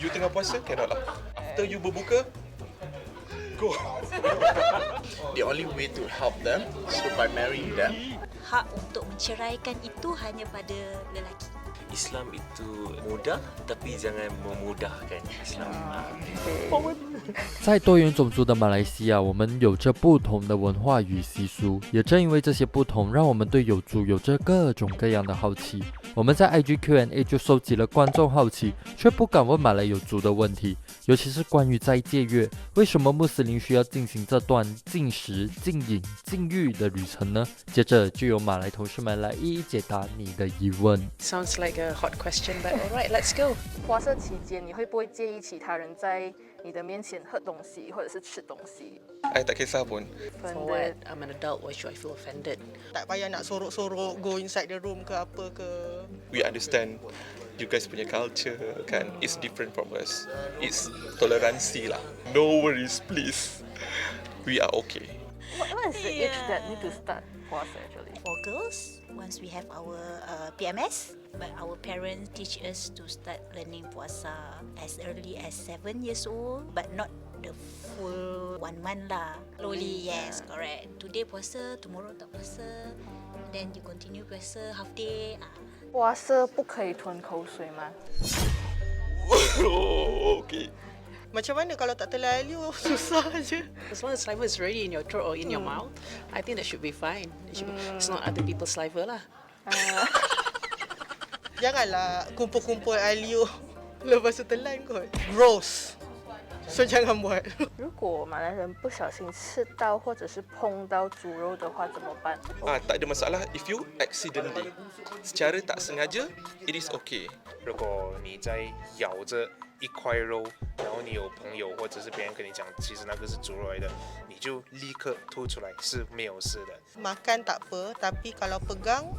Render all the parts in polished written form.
You tengah puasa, cannot lah. After you berbuka, go. The only way to help them is by marrying them. Hak untuk menceraikan itu hanya pada lelaki. Islam itu mudah, tapi jangan memudahkan Islam. 在多元种族的马来西亚，我们有着不同的文化与习俗，也正因为这些不同，让我们对有族有着各种各样的好奇。我们在 IG Q&A 就收集了观众好奇却不敢问马来有族的问题，尤其是关于斋戒月，为什么穆斯林需要进行这段禁食、禁饮、禁欲的旅程呢？接着就由马来同事们来一一解答你的疑问。Sounds like a hot question, but alright, let's go. 花色期间，你会不会介意其他人在你的面前喝东西或者是吃东西？ I tak kisah pun. For what? I'm an adult, why should I feel offended? Tak payah nak sorok-sorok go inside the room ke apa ke. We understand you guys punya culture kan. It's different from us. It's toleransi lah. No worries, please. We are okay. What is the age that need to start puasa actually? For girls, once we have our PMS, but our parents teach us to start learning puasa as early as 7 years old, but not the full 1 month lah. Slowly, yes, correct. Today puasa, tomorrow tak puasa, then you continue puasa half day. puasa 不可以吞口水吗？ Okay. Macam mana kalau tak terlalu susah je. As long as saliva is already in your throat or in your mouth, I think that should be fine. It's not other people's saliva lah. Janganlah kumpul-kumpul air liur lepas tu telan kot. Gross. So jangan buat. 如果马来人不小心吃到或者是碰到猪肉的话怎么办？ Tak ada masalah if you accidentally. Secara tak sengaja, it is okay. 如果你在咬着一块肉，然后你有朋友或者是别人跟你讲，其实那个是猪肉来的，你就立刻吐出来，是没有事的。 Makan tak apa, tapi kalau pegang,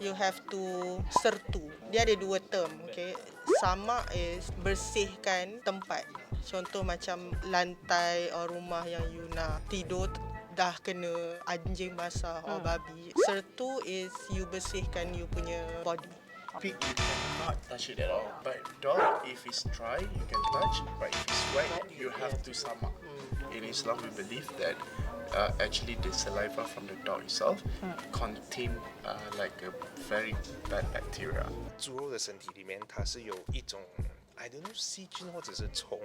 you have to sertu. Dia ada 2 term, okay. Sama is bersihkan tempat. Contoh macam lantai or rumah yang you nak tidur dah kena anjing basah or babi. Sertu is you bersihkan you punya body. Pig, you cannot touch it at all. But dog, if it's dry, you can touch. But if it's wet, you have to samak. In Islam, we believe that actually the saliva from the dog itself contain like a very bad bacteria. 猪肉的身体里面，它是有一种 I don't know 细菌或者是虫。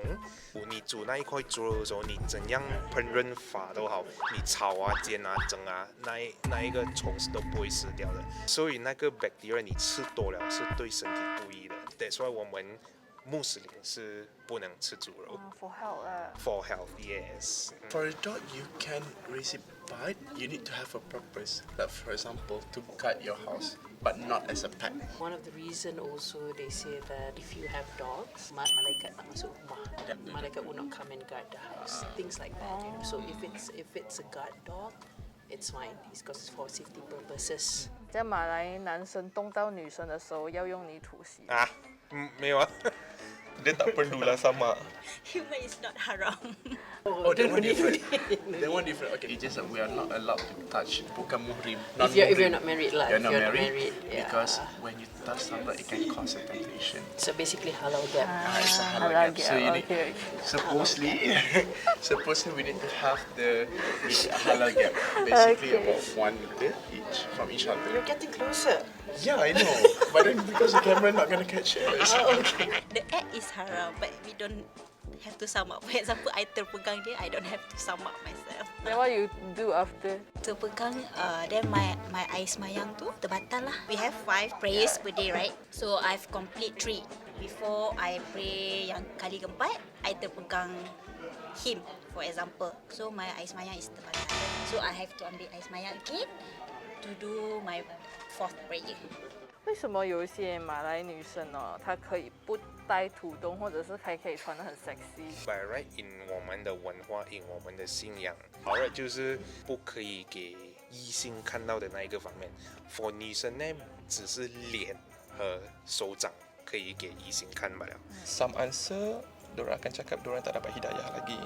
你煮那一块猪肉的时候，你怎样烹饪法都好，你炒啊、煎啊、蒸啊，那一个虫是都不会死掉的。所以那个 bacteria 你吃多了是对身体不益的。That's why 我们穆斯林是不能吃猪肉。For health For health, yes. For a dog, you can raise it, but you need to have a purpose. Like for example, to guard your house, but not as a pet. One of the reason also they say that if you have dogs, malaikat tak masuk rumah. Malaikat will not come and guard the house. Things like that. You know? So if it's a guard dog, it's fine. It's because it's for safety purposes. 在马来男生动到女生的时候要用泥土洗。没有啊。Dia tak perlulah sama. Human is not haram. Oh, then one different. Then one different. Okay, it's just that we are not allowed to touch. Bukan muhrim. If you're not married lah. You're not If married, yeah. Because when you touch somebody, it can cause a temptation. So basically halal gap. It's a halal gap. So you need, supposedly we need to have the halal gap. Basically about 1 meter each from each other. You're getting closer. Yeah, I know. But then because the camera not gonna catch it. Okay. The act is haram, but we don't have to sum up. For example, I terpegang dia, I don't have to sum up myself. Then what you do after? Terpegang, then my air semayang tu terbatal lah. We have 5 prayers per day, right? So I've complete 3. Before I pray yang kali keempat, I terpegang him, for example. So my air semayang is terbatal. So I have to ambil air semayang again to do my 4th prayer. 为什么有一些马来女生哦，她可以不戴土洞，或者是还可以穿得很 sexy？ By right in 我们的文化 in 我们的信仰 alright 就是不可以给异性看到的那一个方面。For 女生呢，只是脸和手掌可以给异性看罢了。 Some answer, diorang akan cakap diorang tak dapat hidayah lagi.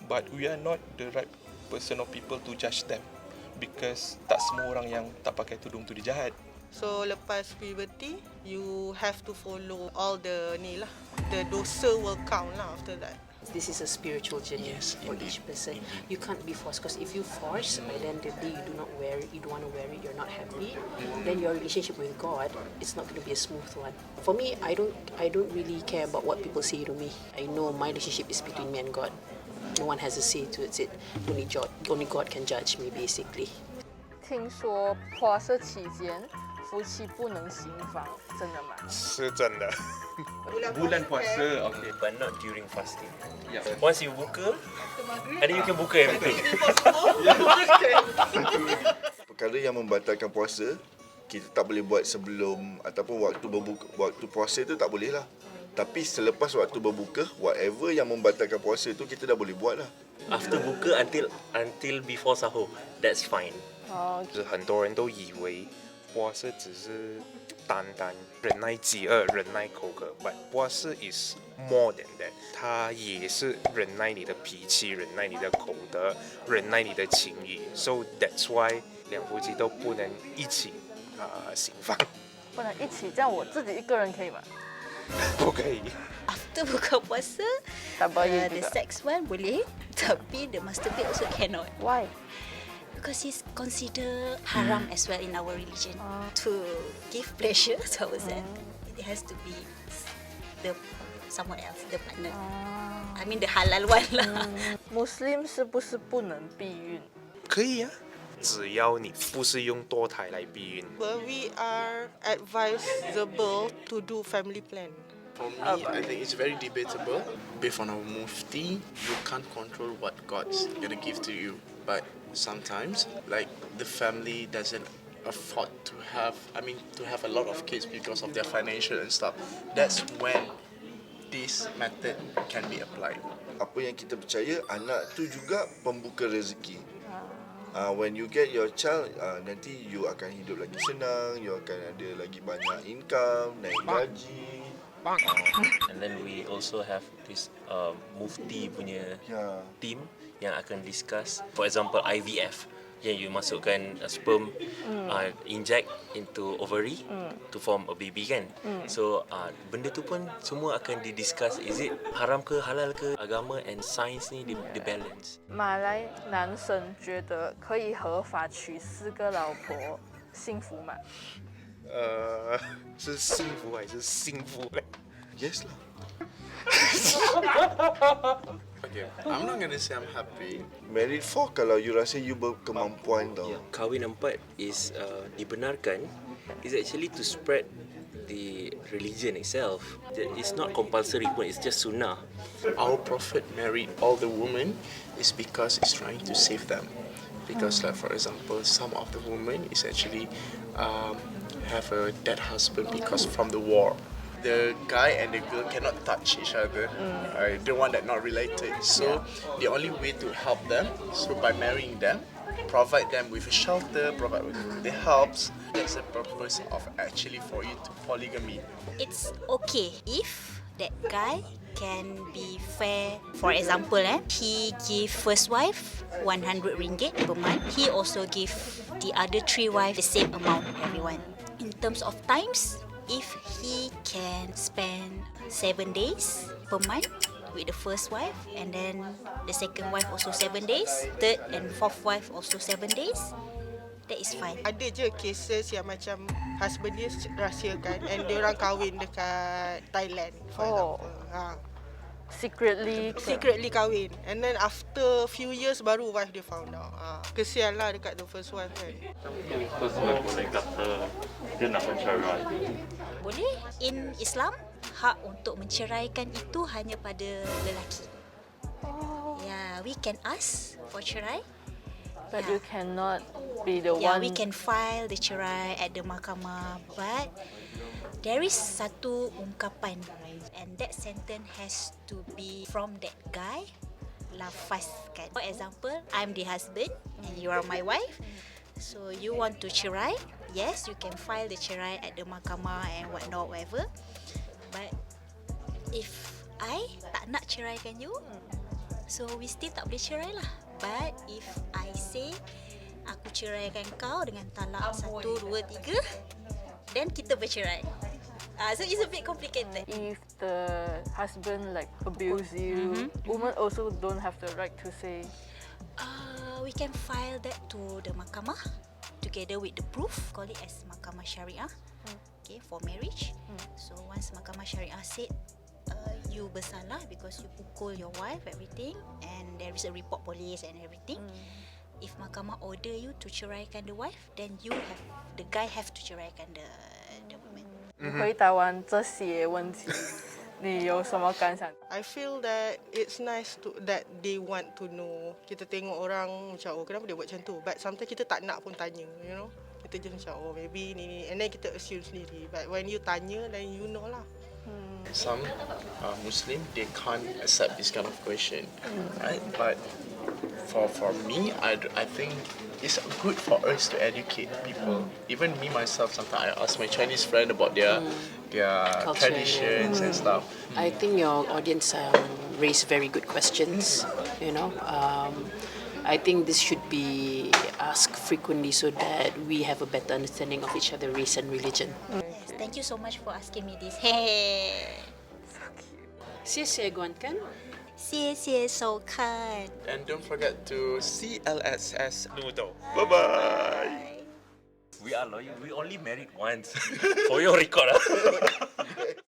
But we are not the right person or people to judge them. Because tak semua orang yang tak pakai tudung tu dia jahat. So lepas puberty, you have to follow all the ni lah. the dosa will count lah after that. This is a spiritual journey for each person. You can't be forced, because if you force, by then the day you do not wear it, you don't want to wear it, you're not happy, then your relationship with God, it's not going to be a smooth one. For me, I don't really care about what people say to me. I know my relationship is between me and God. No one has a say to it. Only God can judge me, basically. 听说破戒期间夫妻不能行房，真的吗？是真的。 Bulan puasa, okay. But not during fasting. Yeah. Once you buka, and then you can buka everything. Perkara yang membatalkan puasa, kita tak boleh buat sebelum ataupun waktu puasa tu tak boleh lah. Tapi selepas waktu berbuka, whatever yang membatalkan puasa tu kita dah boleh buat lah. After buka until before sahur, that's fine. 就是很多人都以为波士只是单单忍耐饥饿、忍耐口渴 ，but 波士 is more than that， 它也是忍耐你的脾气、忍耐你的口德、忍耐你的情谊。So that's why 两夫妻都不能一起行房。不能一起，这样我自己一个人可以吗？不可以。 After buka puasa, Tak boleh the juga. sex one boleh, tapi the masturbate also cannot. Why? Because it's considered haram as well in our religion. To give pleasure to ourselves, it has to be someone else, the partner. I mean the halal one lah. Muslim 是不是不能避孕？可以啊，只要你不是用堕胎来避孕。 But we are advisable to do family plan. For me, I think it's very debatable. Based on our mufti, you can't control what God's gonna give to you. But sometimes, like the family doesn't afford to have a lot of kids because of their financial and stuff. That's when this method can be applied. Apa yang kita percaya, anak tu juga pembuka rezeki. When you get your child, nanti you akan hidup lagi senang, you akan ada lagi banyak income, naik gaji. And then we also have this mufti punya team yang akan discuss, for example IVF, yang you masukkan sperm inject into ovary to form a baby kan. So benda tu pun semua akan didiscuss, is it haram ke halal ke, agama and science ni di balance. 马来男生觉得可以合法娶4个老婆，幸福吗？是幸福还是幸福嘞？ Yes lah. Okay, I'm not gonna say I'm happy. Married 4 kalau you rasa you berkemampuan tau. Kahwin 4 is dibenarkan is actually to spread the religion itself. It's not compulsory pun, it's just sunnah. Our Prophet married all the women is because he's trying to save them. Because, like for example, some of the women is actually have a dead husband because from the war. The guy and the girl cannot touch each other. The one that not related. So the only way to help them, so by marrying them, provide them with a shelter, provide with the helps. That's the purpose of actually for you to polygamy. It's okay if that guy can be fair. For example, he give first wife 100 ringgit per month. He also give the other 3 wives the same amount, everyone. In terms of times, if he can spend 7 days per month with the first wife, and then the second wife also 7 days, third and fourth wife also 7 days, that is fine. Ada je cases yang macam husband dia rahsiakan and dia orang kahwin dekat Thailand, for example. Secretly kahwin, and then after few years baru wife dia found out. Kesian lah dekat the first wife kan. boleh kata dia nak mencerai. Boleh. In Islam, hak untuk menceraikan itu hanya pada lelaki. Yeah, we can ask for cerai. But you cannot be the Yeah, one. we can file the cerai at the mahkamah, but there is satu ungkapan, and that sentence has to be from that guy, lafaz kan. For example, I'm the husband and you are my wife. So you want to cerai? Yes, you can file the cerai at the mahkamah and whatnot, whatever. But if I tak nak ceraikan you, so we still tak boleh cerai lah. But if I say aku ceraikan kau dengan talak 1, 2, 3, then kita bercerai. So it's a bit complicated. If the husband like abuse you, women also don't have the right to say. We can file that to the mahkamah together with the proof. Call it as mahkamah syariah. Okay, for marriage. So once mahkamah syariah said you bersalah because you pukul your wife, everything, and there is a report police and everything. If mahkamah order you to ceraikan the wife, then the guy have to ceraikan the woman. 回答完这些问题，你有什么感想？ I feel that it's nice that they want to know. Kita tengok orang macam kenapa dia buat macam tu. But sometimes kita tak nak pun tanya, you know. Kita just macam maybe ni. And then kita assume sendiri. But when you tanya, then you know lah. Some Muslim, they can't accept this kind of question, right? But for me, I think it's good for us to educate people. Even me myself, sometimes I ask my Chinese friend about their Culture, traditions and stuff. I think your audience raised very good questions. You know, I think this should be asked frequently so that we have a better understanding of each other, race and religion. Yes, thank you so much for asking me this. Hey. 谢谢观看。谢谢收看。 And don't forget to CLSS NOODOU. Bye bye. We are loyal. We only married once. For your record.